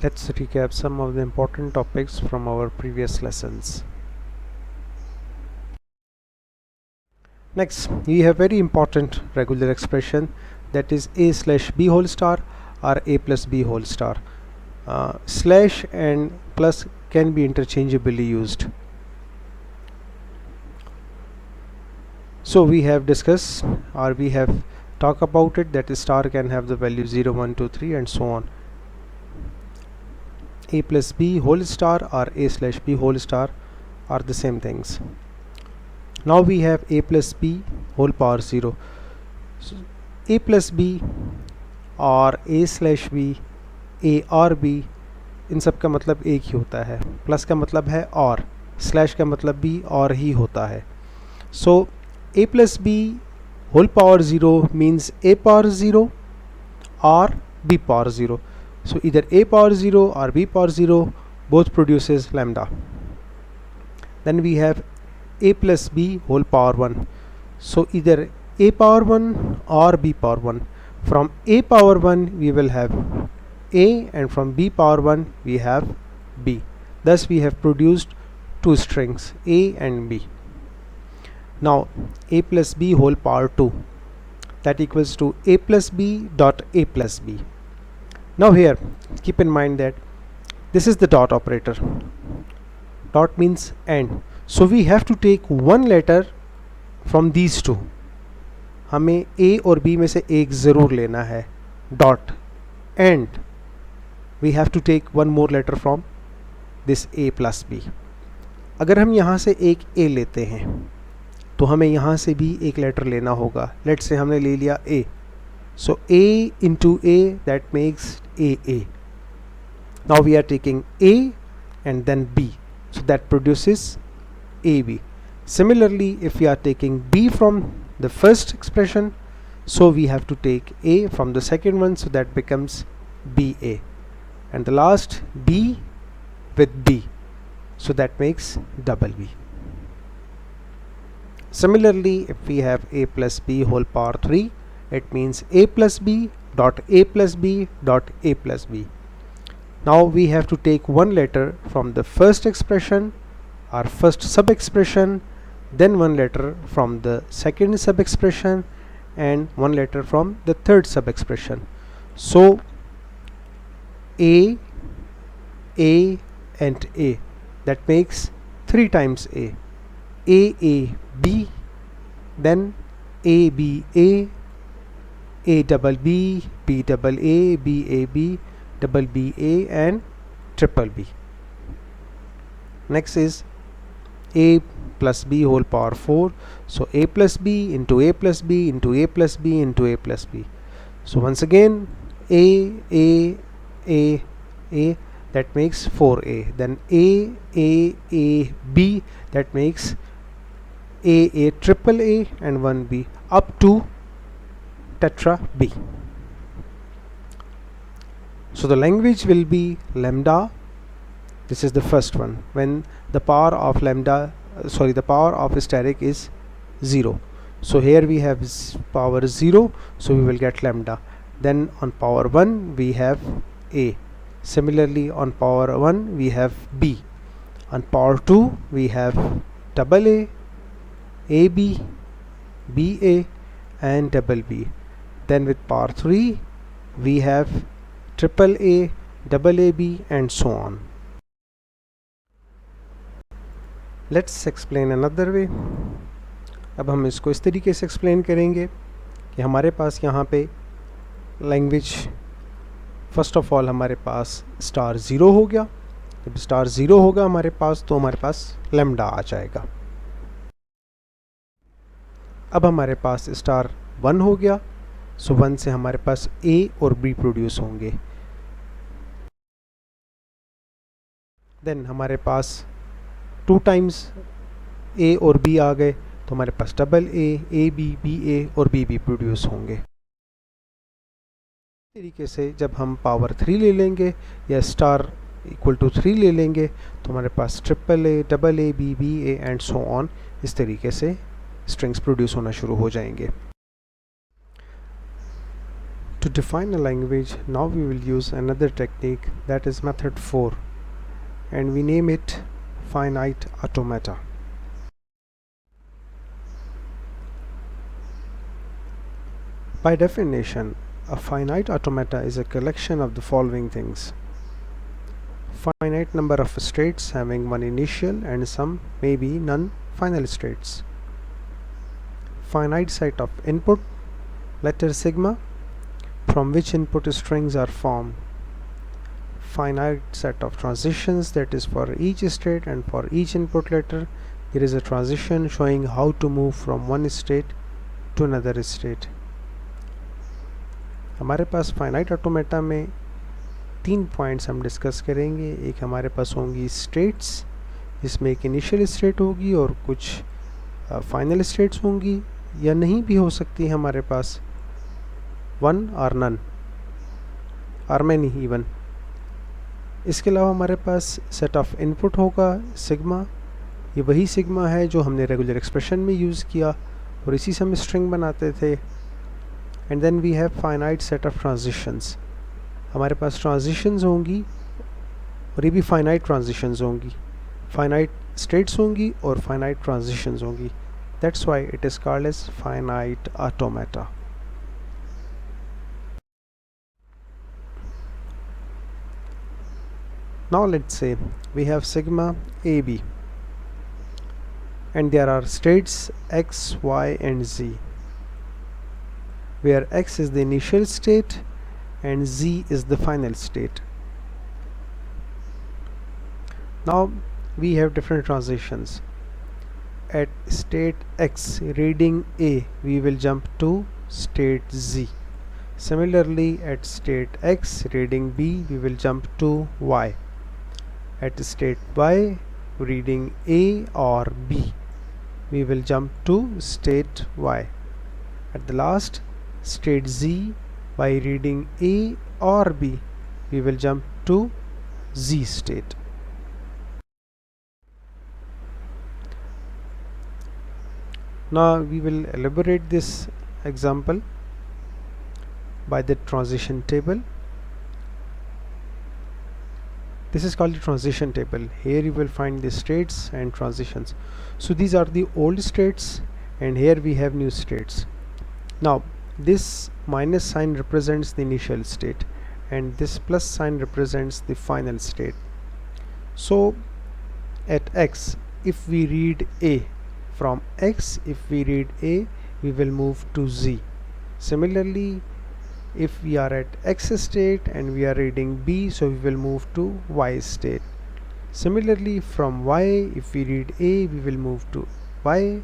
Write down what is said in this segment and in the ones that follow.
Let's recap some of the important topics from our previous lessons. Next, we have very important regular expression, that is a slash b whole star or a plus b whole star. Slash and plus can be interchangeably used. So we have discussed, or we have talked about it, that star can have the value 0, 1, 2, 3 and so on. A plus b whole star or a slash b whole star are the same things. Now we have a plus b whole power 0. So a plus b और a slash b, a और b, इन सब का मतलब एक ही होता है. Plus का मतलब है और, स्लैश का मतलब भी और ही होता है. सो a plus b whole power 0 means a power 0 or b power 0. So either a power 0 or b power 0 both produces lambda. Then we have a plus b whole power 1. So either a power 1 or b power 1. From a power 1 we will have a, and from b power 1 we have b. Thus we have produced two strings, a and b. Now a plus b whole power 2, that equals to a plus b dot a plus b. Now here keep in mind that this is the dot operator. Dot means and. So we have to take one letter from these two. हमें a और b में से एक ज़रूर लेना है. Dot and we have to take one more letter from this a plus b. अगर हम यहाँ से एक a लेते हैं तो हमें यहाँ से भी एक लेटर लेना होगा. लेट्स से हमने ले लिया a. So a into a, that makes a. Now we are taking a and then b. So that produces ab. Similarly, if we are taking b from the first expression, so we have to take a from the second one, so that becomes ba. And the last b with b, so that makes double b. Similarly, if we have a plus b whole power 3, it means a plus b dot a plus b dot a plus b. Now we have to take one letter from the first expression, our first sub-expression, then one letter from the second sub-expression, and one letter from the third sub-expression. So a and a, that makes 3 times a b, then a b a double b, b double a, b a b, double b a, and triple b. Next is a plus b whole power 4. So a plus b into a plus b into a plus b into a plus b. So once again a, that makes 4a. Then a b, that makes a triple a and 1b, up to tetra b. So the language will be lambda. This is the first one, when the power of lambda, the power of steric is 0. So here we have power 0, so we will get lambda. Then on power 1 we have a. Similarly on power 1 we have b. On power 2 we have double a, ab, ba, and double b. Then with power 3 we have triple a, double ab, and so on. Let's explain another way. अब हम इसको इस तरीके से explain करेंगे कि हमारे पास यहाँ पे लैंग्वेज, फर्स्ट ऑफ ऑल हमारे पास स्टार 0 हो गया. जब स्टार 0 होगा हमारे पास, तो हमारे पास लैम्डा आ जाएगा. अब हमारे पास स्टार 1 हो गया, सो 1 से हमारे पास a और b प्रोड्यूस होंगे. देन हमारे पास 2 टाइम्स a और b आ गए, तो हमारे पास डबल a b, ba और bb प्रोड्यूस होंगे. इस तरीके से जब हम पावर 3 ले लेंगे या स्टार इक्वल टू 3 ले लेंगे, तो हमारे पास triple a, double a, b, ba and so on, इस तरीके से स्ट्रिंग्स प्रोड्यूस होना शुरू हो जाएंगे. To define a language, now we will use another technique, that is method 4, and we name it finite automata. By definition, a finite automata is a collection of the following things: finite number of states having one initial and some, maybe none, final states; finite set of input, letter sigma, from which input strings are formed; finite set of transitions, that is, for each state and for each input letter there is a transition showing how to move from one state to another state. हमारे पास finite automata में 3 points हम discuss करेंगे। एक हमारे पास होंगी states, जिसमें एक initial state होगी और कुछ फाइनल स्टेट्स होंगी, या नहीं भी हो सकती हमारे पास, वन और नन और मैनी इवन। इसके अलावा हमारे पास सेट ऑफ इनपुट होगा सिग्मा, ये वही सिग्मा है जो हमने रेगुलर एक्सप्रेशन में यूज़ किया और इसी से हम स्ट्रिंग बनाते थे। And then we have finite set of transitions, हमारे पास ट्रांजिशंस होंगी और ये भी फाइनाइट ट्रांजिशंस होंगी, फाइनाइट स्टेट्स होंगी और फाइनाइट ट्रांजिशंस होंगी। That's why it is called as finite automata. Now let's say we have sigma AB and there are states x, y and z, where x is the initial state and z is the final state. Now we have different transitions. At state x reading A, we will jump to state z. Similarly, at state x reading B, we will jump to y. At state y reading A or B, we will jump to state y. At the last state z, by reading A or B, we will jump to z state. Now we will elaborate this example by the transition table. This is called the transition table. Here you will find the states and transitions. So these are the old states and here we have new states. Now this minus sign represents the initial state and this plus sign represents the final state. So at x, if we read A, from x if we read A, we will move to z. Similarly, if we are at x state and we are reading B, so we will move to y state. Similarly, from y if we read A, we will move to y,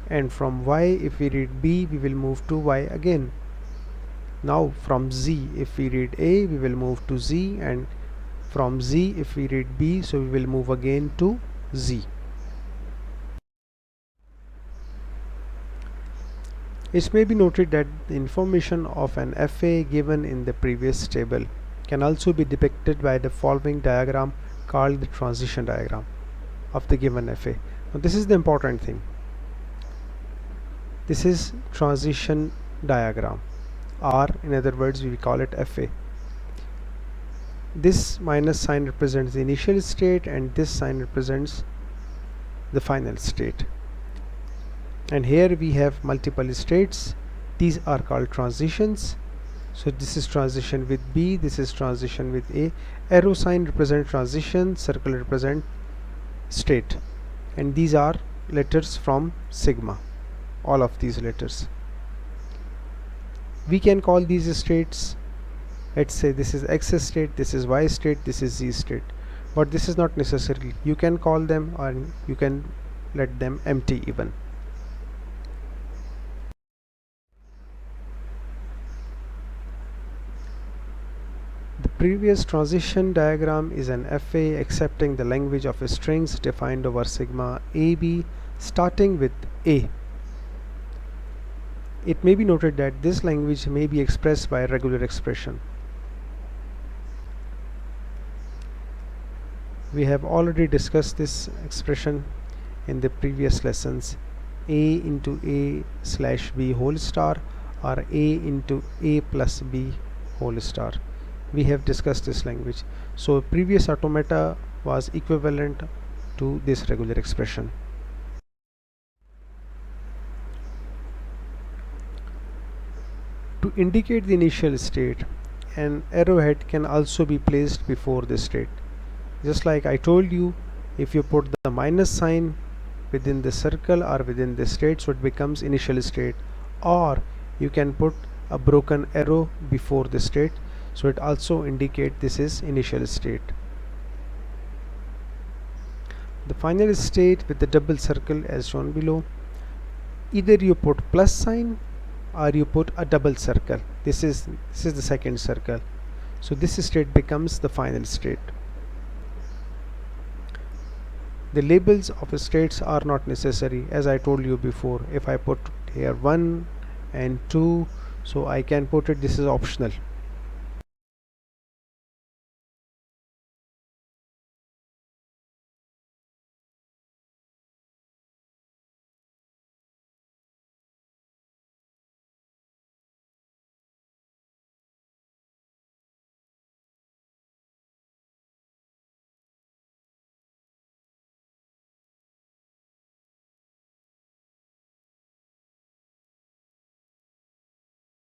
and from y if we read B, we will move to y again. Now from z if we read A, we will move to z, and from z if we read B, so we will move again to z. It may be noted that the information of an FA given in the previous table can also be depicted by the following diagram called the transition diagram of the given FA. Now this is the important thing. This is transition diagram, or in other words we call it FA. This minus sign represents the initial state and this sign represents the final state. And here we have multiple states. These are called transitions. So this is transition with B, this is transition with A. Arrow sign represent transition, circle represent state, and these are letters from sigma, all of these letters. We can call these states, let's say this is X state, this is Y state, this is Z state, but this is not necessary. You can call them or you can let them empty even. Previous transition diagram is an FA accepting the language of strings defined over sigma AB starting with A. It may be noted that this language may be expressed by a regular expression. We have already discussed this expression in the previous lessons. A into A slash B whole star or a into a plus b whole star. We have discussed this language. So previous automata was equivalent to this regular expression. To indicate the initial state, an arrowhead can also be placed before the state. Just like I told you, if you put the minus sign within the circle or within the state, so it becomes initial state, or you can put a broken arrow before the state, so it also indicate this is initial state. The final state with the double circle as shown below, either you put plus sign or you put a double circle. This is the second circle, so this state becomes the final state. The labels of states are not necessary, as I told you before. If I put here 1 and 2, so I can put it, this is optional.